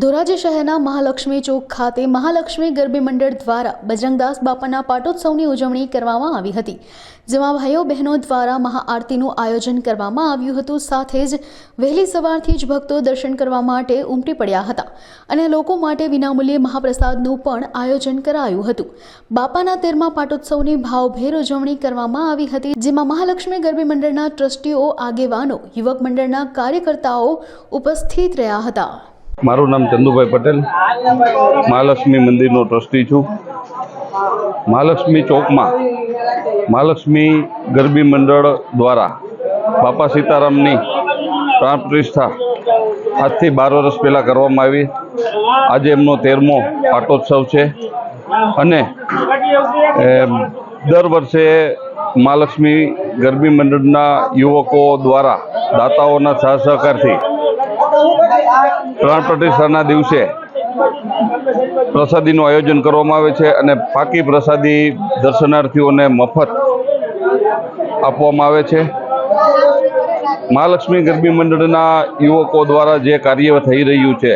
ધોરાજી શહેરના મહાલક્ષ્મી ચોક ખાતે મહાલક્ષ્મી ગરબી મંડળ દ્વારા બજરંગદાસ બાપાના પાટોત્સવની ઉજવણી કરવામાં આવી હતી, જેમાં ભાઈઓ બહેનો દ્વારા મહાઆરતીનું આયોજન કરવામાં આવ્યું હતું। સાથે જ વહેલી સવારથી જ ભક્તો દર્શન કરવા માટે ઉમટી પડ્યા હતા અને લોકો માટે વિનામૂલ્યે મહાપ્રસાદનું પણ આયોજન કરાયું હતું। બાપાના 13મા પાટોત્સવની ભાવભેર ઉજવણી કરવામાં આવી હતી, જેમાં મહાલક્ષ્મી ગરબી મંડળના ટ્રસ્ટીઓ, આગેવાનો, યુવક મંડળના કાર્યકર્તાઓ ઉપસ્થિત રહ્યા હતા। મારું નામ ચંદુભાઈ પટેલ, મહાલક્ષ્મી મંદિરનો ટ્રસ્ટી છું। મહાલક્ષ્મી ચોકમાં મહાલક્ષ્મી ગરબી મંડળ દ્વારા બાપા સીતારામની પ્રાણ પ્રતિષ્ઠા આજથી 12 વર્ષ પહેલાં કરવામાં આવી। આજે એમનો 13મો પાટોત્સવ છે અને દર વર્ષે મહાલક્ષ્મી ગરબી મંડળના યુવકો દ્વારા દાતાઓના સાથ સહકારથી પ્રાણ પ્રતિષ્ઠાના દિવસે પ્રસાદીનું આયોજન કરવામાં આવે છે અને પાકી પ્રસાદી દર્શનાર્થીઓને મફત આપવામાં આવે છે। મહાલક્ષ્મી ગરબી મંડળના યુવકો દ્વારા જે કાર્ય થઈ રહ્યું છે